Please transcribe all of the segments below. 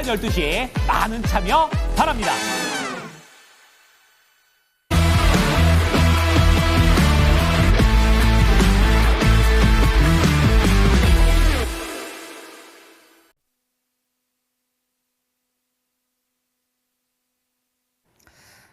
12시 많은 참여 바랍니다.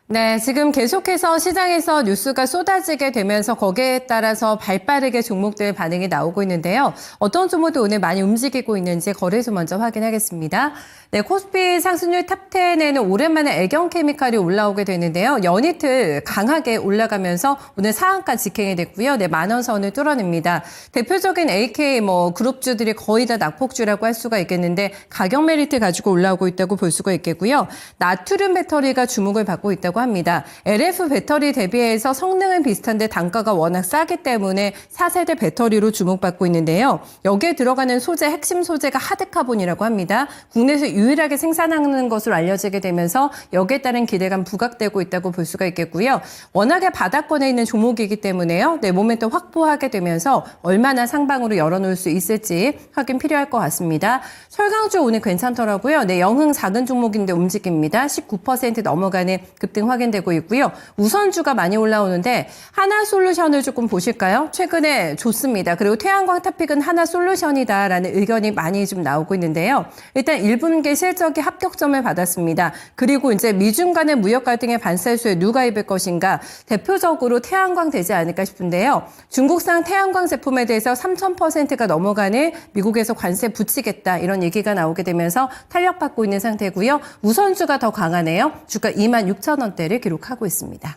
네, 지금 계속해서 시장에서 뉴스가 쏟아지게 되면서 거기에 따라서 발빠르게 종목들 반응이 나오고 있는데요. 어떤 종목도 오늘 많이 움직이고 있는지 거래소 먼저 확인하겠습니다. 네, 코스피 상승률 탑10에는 오랜만에 애경케미칼이 올라오게 되는데요. 연이틀 강하게 올라가면서 오늘 상한가 직행이 됐고요. 네, 만원 선을 뚫어냅니다. 대표적인 AK 그룹주들이 거의 다 낙폭주라고 할 수가 있겠는데 가격 메리트 가지고 올라오고 있다고 볼 수가 있겠고요. 나트륨 배터리가 주목을 받고 있다고 합니다. LF 배터리 대비해서 성능은 비슷한데 단가가 워낙 싸기 때문에 4세대 배터리로 주목받고 있는데요. 여기에 들어가는 소재, 핵심 소재가 하드카본이라고 합니다. 국내에서 유일하게 생산하는 것으로 알려지게 되면서 여기에 따른 기대감 부각되고 있다고 볼 수가 있겠고요. 워낙에 바닥권에 있는 종목이기 때문에요. 네, 모멘텀 확보하게 되면서 얼마나 상방으로 열어놓을 수 있을지 확인 필요할 것 같습니다. 설강주 오늘 괜찮더라고요. 네, 영흥 작은 종목인데 움직입니다. 19% 넘어가는 급등 확인되고 있고요. 우선주가 많이 올라오는데 하나솔루션을 조금 보실까요? 최근에 좋습니다. 그리고 태양광 탑픽은 하나솔루션이다라는 의견이 많이 좀 나오고 있는데요. 일단 1분기 실적이 합격점을 받았습니다. 그리고 이제 미중 간의 무역 갈등의 반살수에 누가 입을 것인가? 대표적으로 태양광 되지 않을까 싶은데요. 중국산 태양광 제품에 대해서 3000%가 넘어가는 미국에서 관세 붙이겠다 이런 얘기가 나오게 되면서 탄력받고 있는 상태고요. 우선주가 더 강하네요. 주가 26,000원대를 기록하고 있습니다.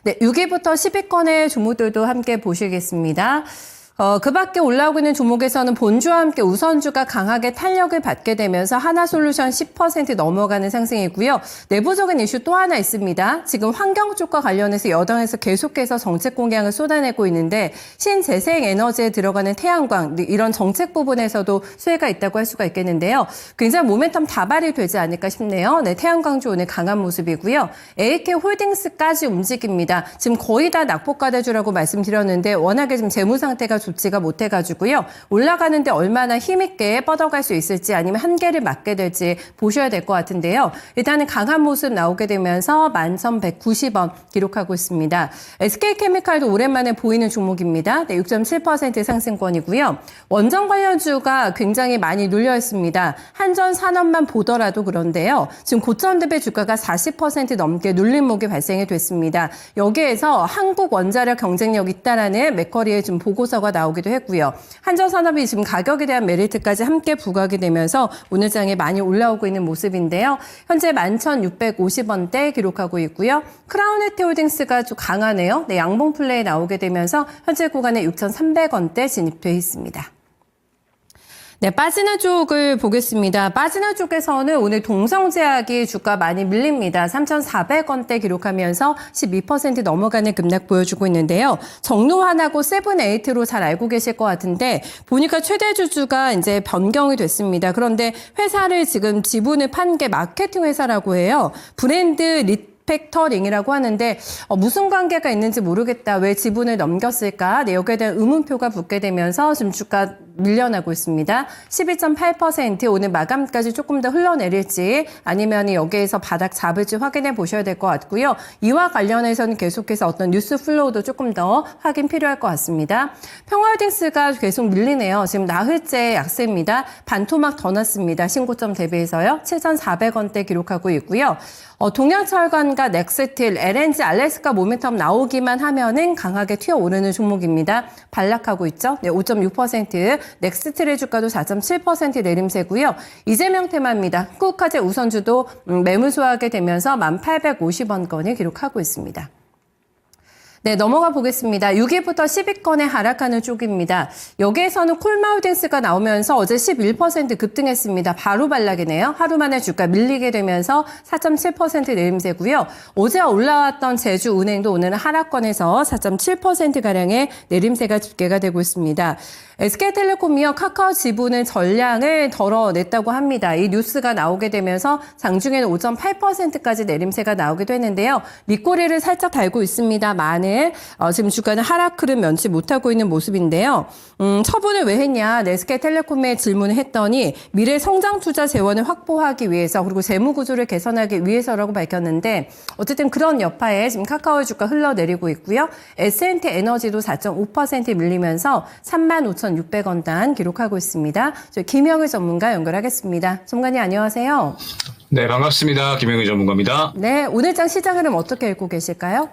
네, 6위부터 10위권의 종목들도 함께 보시겠습니다. 그 밖에 올라오고 있는 종목에서는 본주와 함께 우선주가 강하게 탄력을 받게 되면서 하나솔루션 10% 넘어가는 상승이고요. 내부적인 이슈 또 하나 있습니다. 지금 환경 쪽과 관련해서 여당에서 계속해서 정책 공약을 쏟아내고 있는데 신재생 에너지에 들어가는 태양광 이런 정책 부분에서도 수혜가 있다고 할 수가 있겠는데요. 굉장히 모멘텀 다발이 되지 않을까 싶네요. 네, 태양광주 오늘 강한 모습이고요. AK홀딩스까지 움직입니다. 지금 거의 다 낙폭과대주라고 말씀드렸는데 워낙에 지금 재무 상태가 좋지가 못해가지고요. 올라가는데 얼마나 힘있게 뻗어갈 수 있을지 아니면 한계를 맞게 될지 보셔야 될 것 같은데요. 일단은 강한 모습 나오게 되면서 11,190원 기록하고 있습니다. SK케미칼도 오랜만에 보이는 종목입니다. 네, 6.7% 상승권이고요. 원전 관련주가 굉장히 많이 눌려 있습니다. 한전산업만 보더라도 그런데요. 지금 고점 대비 주가가 40% 넘게 눌림목이 발생이 됐습니다. 여기에서 한국 원자력 경쟁력 있다라는 맥커리의 좀 보고서가 나오기도 했고요. 한전산업이 지금 가격에 대한 메리트까지 함께 부각이 되면서 오늘 장에 많이 올라오고 있는 모습인데요. 현재 11,650원대 기록하고 있고요. 크라운해티홀딩스가 좀 강하네요. 네, 양봉 플레이 나오게 되면서 현재 구간에 6,300원대 진입돼 있습니다. 네, 빠지는 쪽을 보겠습니다. 빠지는 쪽에서는 오늘 동성제약이 주가 많이 밀립니다. 3,400원대 기록하면서 12% 넘어가는 급락 보여주고 있는데요. 정로환하고 세븐에이트로 잘 알고 계실 것 같은데 보니까 최대 주주가 이제 변경이 됐습니다. 그런데 회사를 지금 지분을 판 게 마케팅 회사라고 해요. 브랜드 팩터링이라고 하는데 무슨 관계가 있는지 모르겠다. 왜 지분을 넘겼을까? 네, 여기에 대한 의문표가 붙게 되면서 지금 주가 밀려나고 있습니다. 12.8% 오늘 마감까지 조금 더 흘러내릴지 아니면 여기에서 바닥 잡을지 확인해 보셔야 될 것 같고요. 이와 관련해서는 계속해서 어떤 뉴스 플로우도 조금 더 확인 필요할 것 같습니다. 평화홀딩스가 계속 밀리네요. 지금 나흘째 약세입니다. 반토막 더 났습니다. 신고점 대비해서요. 7,400원대 기록하고 있고요. 동양철관과 넥스틸, LNG, 알래스카 모멘텀 나오기만 하면은 강하게 튀어오르는 종목입니다. 반락하고 있죠. 네, 5.6%. 넥스틸의 주가도 4.7% 내림세고요. 이재명 테마입니다. 후쿠오카제 우선주도 매물 소화하게 되면서 1,850원권을 기록하고 있습니다. 네, 넘어가 보겠습니다. 6위부터 10위권에 하락하는 쪽입니다. 여기에서는 콜마홀딩스가 나오면서 어제 11% 급등했습니다. 바로 반락이네요. 하루 만에 주가 밀리게 되면서 4.7% 내림세고요. 어제 올라왔던 제주은행도 오늘은 하락권에서 4.7%가량의 내림세가 집계가 되고 있습니다. SK텔레콤이요, 카카오 지분의 전량을 덜어냈다고 합니다. 이 뉴스가 나오게 되면서 장중에는 5.8%까지 내림세가 나오기도 했는데요. 밑꼬리를 살짝 달고 있습니다만은 하는 지금 주가는 하락 흐름 면치 못하고 있는 모습인데요. 처분을 왜 했냐 SK텔레콤에 질문을 했더니 미래 성장 투자 재원을 확보하기 위해서 그리고 재무 구조를 개선하기 위해서라고 밝혔는데 어쨌든 그런 여파에 지금 카카오의 주가 흘러내리고 있고요. S&T 에너지도 4.5% 밀리면서 35,600원단 기록하고 있습니다. 저희 김영일 전문가 연결하겠습니다. 전문가님 안녕하세요. 네, 반갑습니다. 김영일 전문가입니다. 네, 오늘장 시장 흐름 어떻게 읽고 계실까요?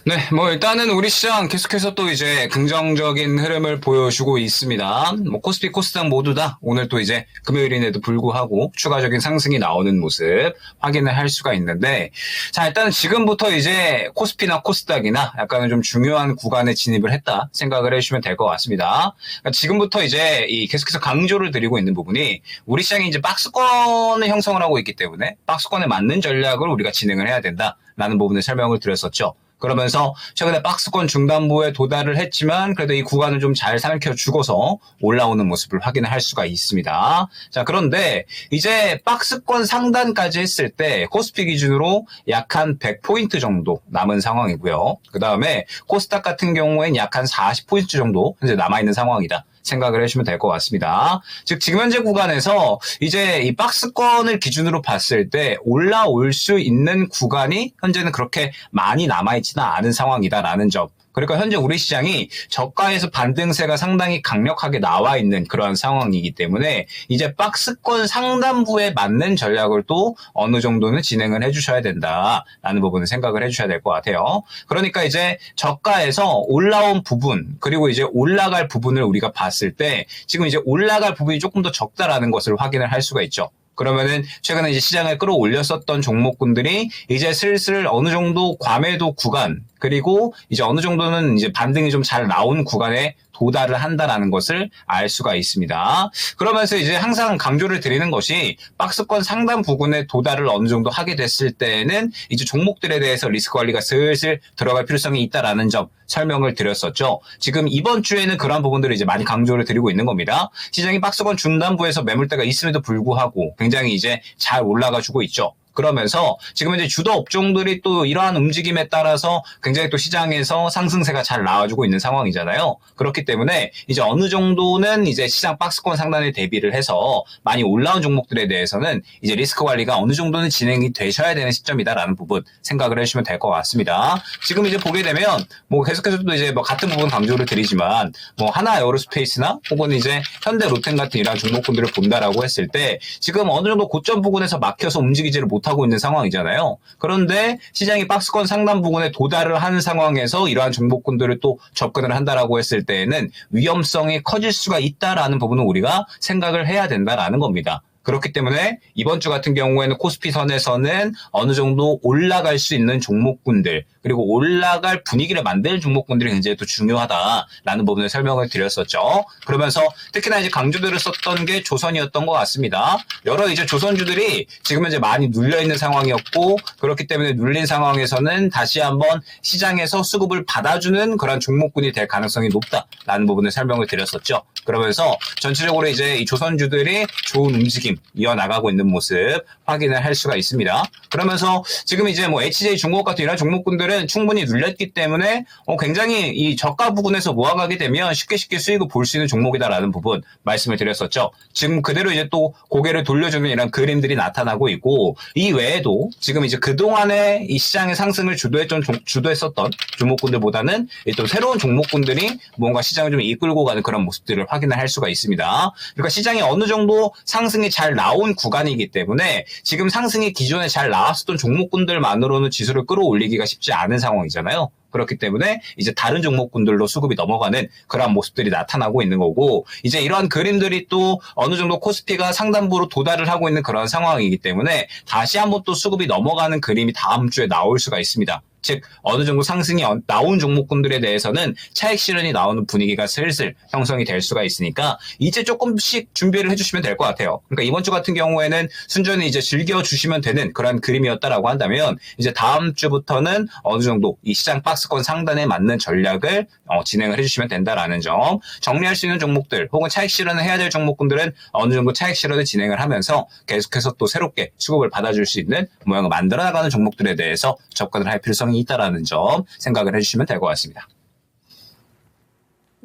네, 일단은 우리 시장 계속해서 또 이제 긍정적인 흐름을 보여주고 있습니다. 코스피, 코스닥 모두 다 오늘 또 이제 금요일인데도 불구하고 추가적인 상승이 나오는 모습 확인을 할 수가 있는데, 자, 일단 지금부터 이제 코스피나 코스닥이나 약간은 좀 중요한 구간에 진입을 했다 생각을 해주시면 될 것 같습니다. 그러니까 지금부터 이제 계속해서 강조를 드리고 있는 부분이 우리 시장이 이제 박스권을 형성을 하고 있기 때문에 박스권에 맞는 전략을 우리가 진행을 해야 된다라는 부분을 설명을 드렸었죠. 그러면서 최근에 박스권 중단부에 도달을 했지만 그래도 이 구간을 좀 잘 삼켜주고서 올라오는 모습을 확인을 할 수가 있습니다. 자, 그런데 이제 박스권 상단까지 했을 때 코스피 기준으로 약 한 100포인트 정도 남은 상황이고요. 그 다음에 코스닥 같은 경우에는 약 한 40포인트 정도 현재 남아있는 상황이다 생각을 해주시면 될 것 같습니다. 즉 지금 현재 구간에서 이제 이 박스권을 기준으로 봤을 때 올라올 수 있는 구간이 현재는 그렇게 많이 남아있지는 않은 상황이다라는 점. 그러니까 현재 우리 시장이 저가에서 반등세가 상당히 강력하게 나와 있는 그러한 상황이기 때문에 이제 박스권 상단부에 맞는 전략을 또 어느 정도는 진행을 해주셔야 된다라는 부분을 생각을 해주셔야 될 것 같아요. 그러니까 이제 저가에서 올라온 부분 그리고 이제 올라갈 부분을 우리가 봤을 때 지금 이제 올라갈 부분이 조금 더 적다라는 것을 확인을 할 수가 있죠. 그러면은 최근에 이제 시장을 끌어올렸었던 종목군들이 이제 슬슬 어느 정도 과매도 구간 그리고 이제 어느 정도는 이제 반등이 좀 잘 나온 구간에 도달을 한다라는 것을 알 수가 있습니다. 그러면서 이제 항상 강조를 드리는 것이 박스권 상단 부근에 도달을 어느 정도 하게 됐을 때는 이제 종목들에 대해서 리스크 관리가 슬슬 들어갈 필요성이 있다라는 점 설명을 드렸었죠. 지금 이번 주에는 그런 부분들을 이제 많이 강조를 드리고 있는 겁니다. 시장이 박스권 중단부에서 매물대가 있음에도 불구하고 굉장히 이제 잘 올라가 주고 있죠. 그러면서 지금 이제 주도 업종들이 또 이러한 움직임에 따라서 굉장히 또 시장에서 상승세가 잘 나와주고 있는 상황이잖아요. 그렇기 때문에 이제 어느 정도는 이제 시장 박스권 상단에 대비를 해서 많이 올라온 종목들에 대해서는 이제 리스크 관리가 어느 정도는 진행이 되셔야 되는 시점이다라는 부분 생각을 해주시면 될 것 같습니다. 지금 이제 보게 되면 계속해서 또 이제 같은 부분 강조를 드리지만 하나 에어로스페이스나 혹은 이제 현대 로템 같은 이러한 종목군들을 본다라고 했을 때 지금 어느 정도 고점 부근에서 막혀서 움직이지를 못하고 있는 상황이잖아요. 그런데 시장이 박스권 상단 부근에 도달을 하는 상황에서 이러한 종목군들을 또 접근을 한다라고 했을 때에는 위험성이 커질 수가 있다라는 부분은 우리가 생각을 해야 된다라는 겁니다. 그렇기 때문에 이번 주 같은 경우에는 코스피 선에서는 어느 정도 올라갈 수 있는 종목군들 그리고 올라갈 분위기를 만드는 종목군들이 굉장히 또 중요하다라는 부분을 설명을 드렸었죠. 그러면서 특히나 이제 강조들을 썼던 게 조선이었던 것 같습니다. 여러 이제 조선주들이 지금 이제 많이 눌려 있는 상황이었고 그렇기 때문에 눌린 상황에서는 다시 한번 시장에서 수급을 받아주는 그런 종목군이 될 가능성이 높다라는 부분을 설명을 드렸었죠. 그러면서 전체적으로 이제 이 조선주들이 좋은 움직임 이어나가고 있는 모습 확인을 할 수가 있습니다. 그러면서 지금 이제 HJ 중공업 같은 이런 종목군들은 충분히 눌렸기 때문에 굉장히 이 저가 부근에서 모아가게 되면 쉽게 수익을 볼 수 있는 종목이다라는 부분 말씀을 드렸었죠. 지금 그대로 이제 또 고개를 돌려주는 이런 그림들이 나타나고 있고 이 외에도 지금 이제 그동안에 이 시장의 상승을 주도했었던 종목군들보다는 또 새로운 종목군들이 뭔가 시장을 좀 이끌고 가는 그런 모습들을 확인을 할 수가 있습니다. 그러니까 시장이 어느 정도 상승이 잘 나온 구간이기 때문에 지금 상승이 기존에 잘 나왔었던 종목군들만으로는 지수를 끌어올리기가 쉽지 않은 상황이잖아요. 그렇기 때문에 이제 다른 종목군들로 수급이 넘어가는 그러한 모습들이 나타나고 있는 거고 이제 이러한 그림들이 또 어느 정도 코스피가 상단부로 도달을 하고 있는 그런 상황이기 때문에 다시 한번 또 수급이 넘어가는 그림이 다음 주에 나올 수가 있습니다. 즉 어느 정도 상승이 나온 종목군들에 대해서는 차익 실현이 나오는 분위기가 슬슬 형성이 될 수가 있으니까 이제 조금씩 준비를 해주시면 될 것 같아요. 그러니까 이번 주 같은 경우에는 순전히 이제 즐겨주시면 되는 그런 그림이었다라고 한다면 이제 다음 주부터는 어느 정도 이 시장 박스권 상단에 맞는 전략을 진행을 해주시면 된다라는 점. 정리할 수 있는 종목들 혹은 차익 실현을 해야 될 종목군들은 어느 정도 차익 실현을 진행을 하면서 계속해서 또 새롭게 수급을 받아줄 수 있는 모양을 만들어 나가는 종목들에 대해서 접근을 할 필요성이 가능성이 있다라는 점 생각을 해주시면 될 것 같습니다.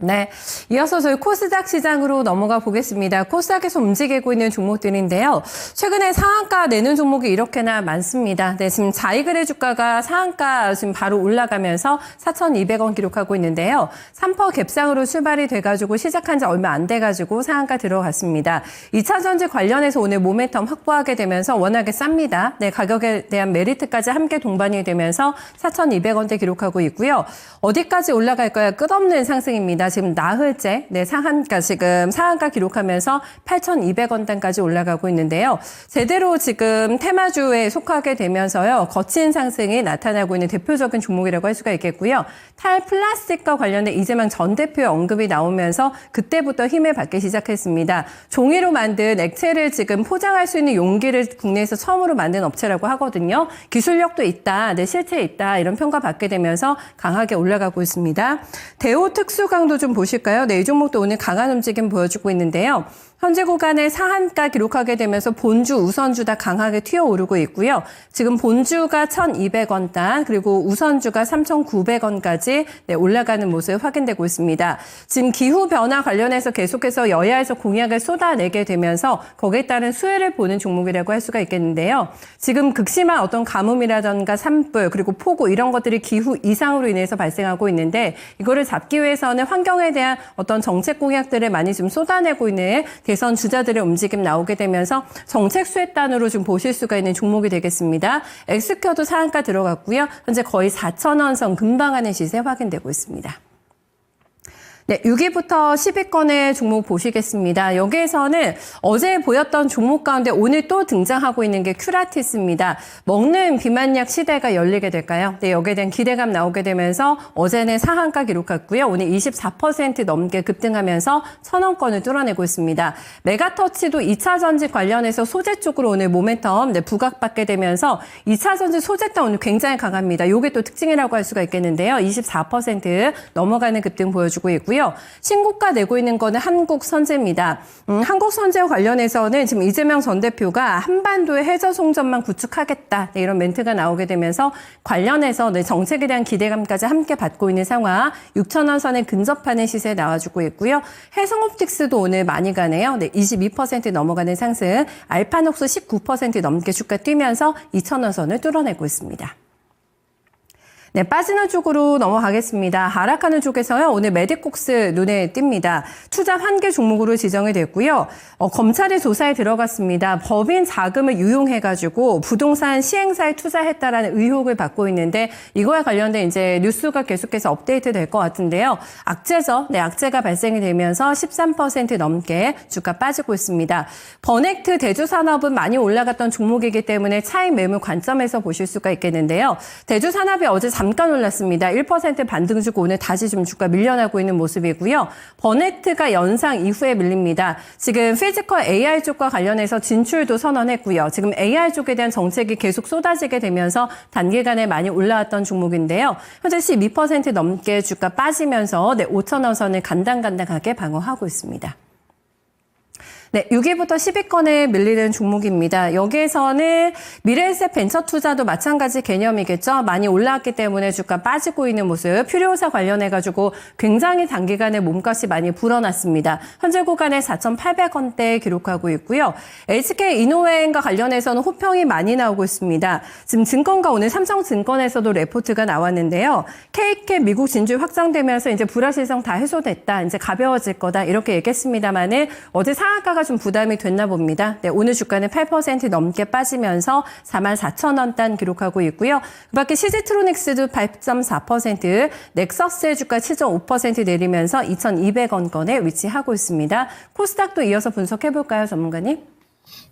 네. 이어서 저희 코스닥 시장으로 넘어가 보겠습니다. 코스닥에서 움직이고 있는 종목들인데요. 최근에 상한가 내는 종목이 이렇게나 많습니다. 네, 지금 자이그레 주가가 상한가 지금 바로 올라가면서 4,200원 기록하고 있는데요. 3% 갭상으로 출발이 돼가지고 시작한 지 얼마 안 돼가지고 상한가 들어갔습니다. 2차 전지 관련해서 오늘 모멘텀 확보하게 되면서 워낙에 쌉니다. 네, 가격에 대한 메리트까지 함께 동반이 되면서 4,200원대 기록하고 있고요. 어디까지 올라갈까요? 끝없는 상승입니다. 지금 나흘째 지금 상한가 기록하면서 8,200원단까지 올라가고 있는데요. 제대로 지금 테마주에 속하게 되면서요. 거친 상승이 나타나고 있는 대표적인 종목이라고 할 수가 있겠고요. 탈플라스틱과 관련된 이재명 전 대표의 언급이 나오면서 그때부터 힘을 받기 시작했습니다. 종이로 만든 액체를 지금 포장할 수 있는 용기를 국내에서 처음으로 만든 업체라고 하거든요. 기술력도 있다, 실체 있다 이런 평가 받게 되면서 강하게 올라가고 있습니다. 대우 특수강도 좀 보실까요? 네, 이 종목도 오늘 강한 움직임 보여주고 있는데요. 현재 구간에 상한가 기록하게 되면서 본주, 우선주 다 강하게 튀어오르고 있고요. 지금 본주가 1,200원단 그리고 우선주가 3,900원까지 올라가는 모습 확인되고 있습니다. 지금 기후 변화 관련해서 계속해서 여야에서 공약을 쏟아내게 되면서 거기에 따른 수혜를 보는 종목이라고 할 수가 있겠는데요. 지금 극심한 어떤 가뭄이라던가 산불 그리고 폭우 이런 것들이 기후 이상으로 인해서 발생하고 있는데 이거를 잡기 위해서는 환경에 대한 어떤 정책 공약들을 많이 좀 쏟아내고 있는 대선 주자들의 움직임 나오게 되면서 정책 수혜단으로 좀 보실 수가 있는 종목이 되겠습니다. 엑스큐도 상한가 들어갔고요. 현재 거의 4,000원 선 근방하는 시세 확인되고 있습니다. 네, 6위부터 10위권의 종목 보시겠습니다. 여기에서는 어제 보였던 종목 가운데 오늘 또 등장하고 있는 게 큐라티스입니다. 먹는 비만약 시대가 열리게 될까요? 네, 여기에 대한 기대감 나오게 되면서 어제는 상한가 기록했고요. 오늘 24% 넘게 급등하면서 1,000원권을 뚫어내고 있습니다. 메가터치도 2차 전지 관련해서 소재 쪽으로 오늘 모멘텀 부각받게 되면서 2차 전지 소재단 오늘 굉장히 강합니다. 이게 또 특징이라고 할 수가 있겠는데요. 24% 넘어가는 급등 보여주고 있고요. 신고가 내고 있는 거는 한국선제입니다. 한국선제와 관련해서는 지금 이재명 전 대표가 한반도의 해저 송전만 구축하겠다 이런 멘트가 나오게 되면서 관련해서 정책에 대한 기대감까지 함께 받고 있는 상황 6,000원 선에 근접하는 시세 나와주고 있고요. 해성옵틱스도 오늘 많이 가네요. 22% 넘어가는 상승 알파녹스 19% 넘게 주가 뛰면서 2,000원 선을 뚫어내고 있습니다. 네, 빠지는 쪽으로 넘어가겠습니다. 하락하는 쪽에서요, 오늘 메디콕스 눈에 띕니다. 투자 환기 종목으로 지정이 됐고요. 검찰이 조사에 들어갔습니다. 법인 자금을 유용해가지고 부동산 시행사에 투자했다라는 의혹을 받고 있는데 이거와 관련된 이제 뉴스가 계속해서 업데이트 될 것 같은데요. 악재죠. 네, 악재가 발생이 되면서 13% 넘게 주가 빠지고 있습니다. 버넥트 대주산업은 많이 올라갔던 종목이기 때문에 차익 매물 관점에서 보실 수가 있겠는데요. 대주산업이 어제 잠깐 올랐습니다. 1% 반등 주고 오늘 다시 좀 주가 밀려나고 있는 모습이고요. 버넥트가 연상 이후에 밀립니다. 지금 피지컬 AI 쪽과 관련해서 진출도 선언했고요. 지금 AI 쪽에 대한 정책이 계속 쏟아지게 되면서 단기간에 많이 올라왔던 종목인데요. 현재 12% 넘게 주가 빠지면서 5,000원 선을 간당간당하게 방어하고 있습니다. 네, 6위부터 10위권에 밀리는 종목입니다. 여기에서는 미래에셋 벤처 투자도 마찬가지 개념이겠죠. 많이 올라왔기 때문에 주가 빠지고 있는 모습. 퓨리오사 관련해가지고 굉장히 단기간에 몸값이 많이 불어났습니다. 현재 구간에 4,800원대 기록하고 있고요. HK 이노웨인과 관련해서는 호평이 많이 나오고 있습니다. 지금 증권가 오늘 삼성증권에서도 레포트가 나왔는데요. KK 미국 진출 확정되면서 이제 불확실성 다 해소됐다. 이제 가벼워질 거다. 이렇게 얘기했습니다만은 어제 상한가가 좀 부담이 됐나 봅니다. 네, 오늘 주가는 8% 넘게 빠지면서 44,000원단 기록하고 있고요. 그밖에 CG트로닉스도 8.4%, 넥서스의 주가 7.5% 내리면서 2,200원권에 위치하고 있습니다. 코스닥도 이어서 분석해볼까요, 전문가님?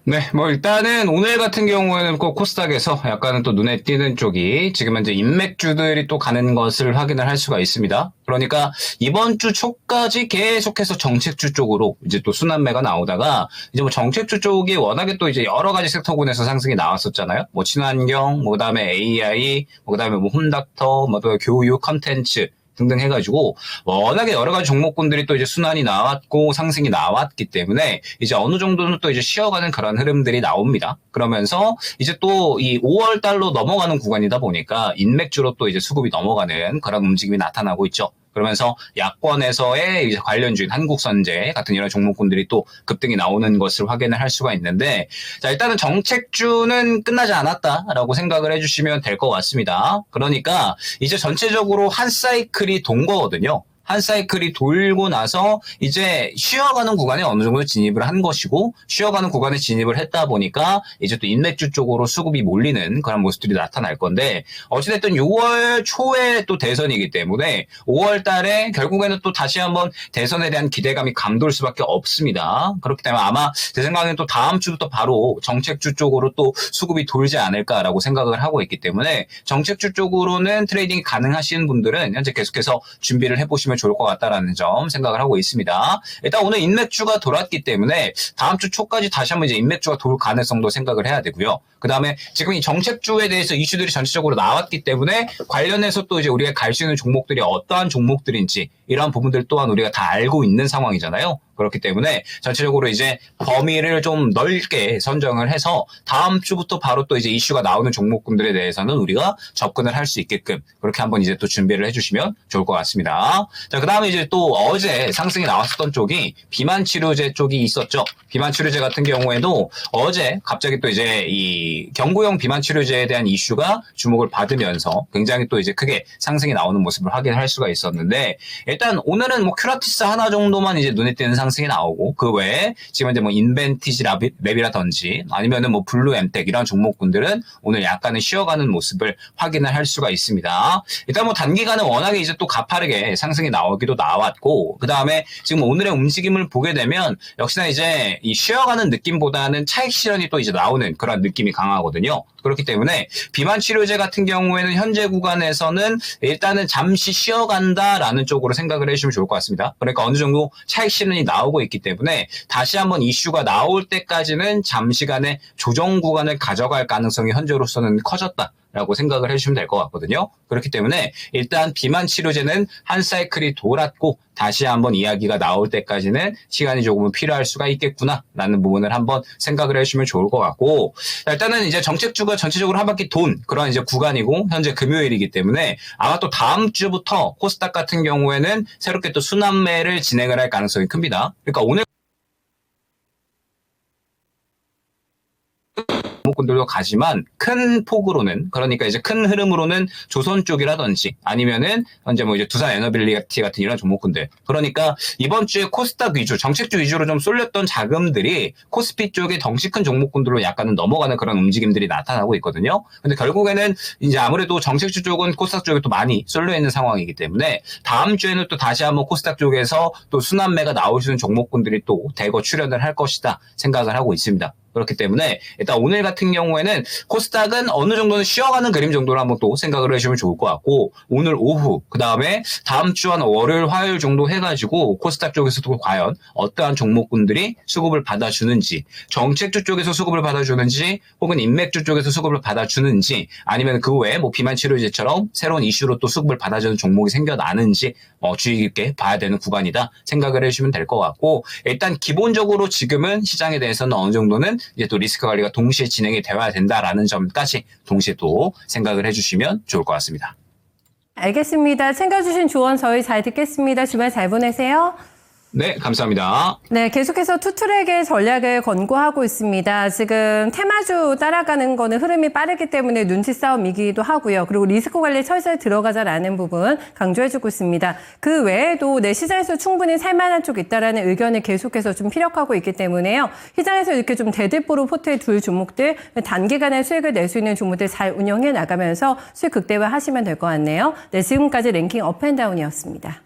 네, 일단은 오늘 같은 경우에는 꼭 코스닥에서 약간은 또 눈에 띄는 쪽이 지금 현재 인맥주들이 또 가는 것을 확인을 할 수가 있습니다. 그러니까 이번 주 초까지 계속해서 정책주 쪽으로 이제 또 순환매가 나오다가 이제 정책주 쪽이 워낙에 또 이제 여러 가지 섹터군에서 상승이 나왔었잖아요. 친환경, 그다음에 AI, 그다음에 홈닥터, 또 교육, 컨텐츠 등등 해가지고 워낙에 여러 가지 종목군들이 또 이제 순환이 나왔고 상승이 나왔기 때문에 이제 어느 정도는 또 이제 쉬어가는 그런 흐름들이 나옵니다. 그러면서 이제 또 이 5월 달로 넘어가는 구간이다 보니까 인맥주로 또 이제 수급이 넘어가는 그런 움직임이 나타나고 있죠. 그러면서 야권에서의 이제 관련주인 한국선제 같은 이런 종목군들이 또 급등이 나오는 것을 확인을 할 수가 있는데, 자, 일단은 정책주는 끝나지 않았다라고 생각을 해주시면 될 것 같습니다. 그러니까 이제 전체적으로 한 사이클이 돈 거거든요. 한 사이클이 돌고 나서 이제 쉬어가는 구간에 어느 정도 진입을 한 것이고, 쉬어가는 구간에 진입을 했다 보니까 이제 또 인맥주 쪽으로 수급이 몰리는 그런 모습들이 나타날 건데, 어찌됐든 6월 초에 또 대선이기 때문에 5월 달에 결국에는 또 다시 한번 대선에 대한 기대감이 감돌 수밖에 없습니다. 그렇기 때문에 아마 제 생각에는 또 다음 주부터 바로 정책주 쪽으로 또 수급이 돌지 않을까라고 생각을 하고 있기 때문에, 정책주 쪽으로는 트레이딩이 가능하신 분들은 현재 계속해서 준비를 해보시면 좋을 것 같다라는 점 생각을 하고 있습니다. 일단 오늘 인맥주가 돌았기 때문에 다음 주 초까지 다시 한번 이제 인맥주가 돌 가능성도 생각을 해야 되고요. 그 다음에 지금 이 정책주에 대해서 이슈들이 전체적으로 나왔기 때문에 관련해서 또 이제 우리가 갈 수 있는 종목들이 어떠한 종목들인지 이러한 부분들 또한 우리가 다 알고 있는 상황이잖아요. 그렇기 때문에 전체적으로 이제 범위를 좀 넓게 선정을 해서 다음 주부터 바로 또 이제 이슈가 나오는 종목군들에 대해서는 우리가 접근을 할 수 있게끔 그렇게 한번 이제 또 준비를 해주시면 좋을 것 같습니다. 자, 그 다음에 이제 또 어제 상승이 나왔었던 쪽이 비만치료제 쪽이 있었죠. 비만치료제 같은 경우에도 어제 갑자기 또 이제 이 경구용 비만치료제에 대한 이슈가 주목을 받으면서 굉장히 또 이제 크게 상승이 나오는 모습을 확인할 수가 있었는데, 일단 오늘은 뭐 큐라티스 하나 정도만 이제 눈에 띄는 상승이 나오고, 그 외에 지금 이제 뭐 인벤티지 랩이라든지 아니면은 뭐 블루엠텍 이런 종목군들은 오늘 약간은 쉬어가는 모습을 확인을 할 수가 있습니다. 일단 뭐 단기간에 워낙에 이제 또 가파르게 상승이 나오기도 나왔고, 그 다음에 지금 오늘의 움직임을 보게 되면 역시나 이제 이 쉬어가는 느낌보다는 차익 실현이 또 이제 나오는 그런 느낌이 강하거든요. 그렇기 때문에 비만 치료제 같은 경우에는 현재 구간에서는 일단은 잠시 쉬어간다라는 쪽으로 생각을 해주시면 좋을 것 같습니다. 그러니까 어느 정도 차익 실현이 나오고 있기 때문에 다시 한번 이슈가 나올 때까지는 잠시간의 조정 구간을 가져갈 가능성이 현재로서는 커졌다라고 생각을 해주시면 될 것 같거든요. 그렇기 때문에 일단 비만 치료제는 한 사이클이 돌았고 다시 한번 이야기가 나올 때까지는 시간이 조금은 필요할 수가 있겠구나라는 부분을 한번 생각을 해주시면 좋을 것 같고, 일단은 이제 정책주가 전체적으로 한 바퀴 돈 그런 이제 구간이고 현재 금요일이기 때문에 아마 또 다음 주부터 코스닥 같은 경우에는 새롭게 또 순환매를 진행을 할 가능성이 큽니다. 그러니까 오늘 종목군들도 가지만 큰 폭으로는, 그러니까 이제 큰 흐름으로는 조선 쪽이라든지 아니면은 현재 뭐 이제 두산 에너빌리티 같은 이런 종목군들, 그러니까 이번 주에 코스닥 위주, 정책주 위주로 좀 쏠렸던 자금들이 코스피 쪽에 덩치 큰 종목군들로 약간은 넘어가는 그런 움직임들이 나타나고 있거든요. 근데 결국에는 이제 아무래도 정책주 쪽은 코스닥 쪽에 또 많이 쏠려 있는 상황이기 때문에 다음 주에는 또 다시 한번 코스닥 쪽에서 또 순환매가 나올 수 있는 종목군들이 또 대거 출현을 할 것이다 생각을 하고 있습니다. 그렇기 때문에 일단 오늘 같은 경우에는 코스닥은 어느 정도는 쉬어가는 그림 정도로 한번 또 생각을 해주시면 좋을 것 같고, 오늘 오후 그 다음에 다음 주 한 월요일 화요일 정도 해가지고 코스닥 쪽에서도 과연 어떠한 종목군들이 수급을 받아주는지, 정책주 쪽에서 수급을 받아주는지 혹은 인맥주 쪽에서 수급을 받아주는지 아니면 그 외에 뭐 비만치료제처럼 새로운 이슈로 또 수급을 받아주는 종목이 생겨나는지 주의 깊게 봐야 되는 구간이다 생각을 해주시면 될 것 같고, 일단 기본적으로 지금은 시장에 대해서는 어느 정도는 이제 또 리스크 관리가 동시에 진행이 되어야 된다라는 점까지 동시에 또 생각을 해주시면 좋을 것 같습니다. 알겠습니다. 챙겨주신 조언 저희 잘 듣겠습니다. 주말 잘 보내세요. 네, 감사합니다. 네, 계속해서 투트랙의 전략을 권고하고 있습니다. 지금 테마주 따라가는 거는 흐름이 빠르기 때문에 눈치 싸움이기도 하고요. 그리고 리스크 관리에 철저히 들어가자라는 부분 강조해주고 있습니다. 그 외에도 내 시장에서 충분히 살만한 쪽 있다라는 의견을 계속해서 좀 피력하고 있기 때문에요. 시장에서 이렇게 좀 대들보로 포트에 둘 종목들, 단기간에 수익을 낼 수 있는 종목들 잘 운영해 나가면서 수익 극대화 하시면 될 것 같네요. 네, 지금까지 랭킹 업앤다운이었습니다.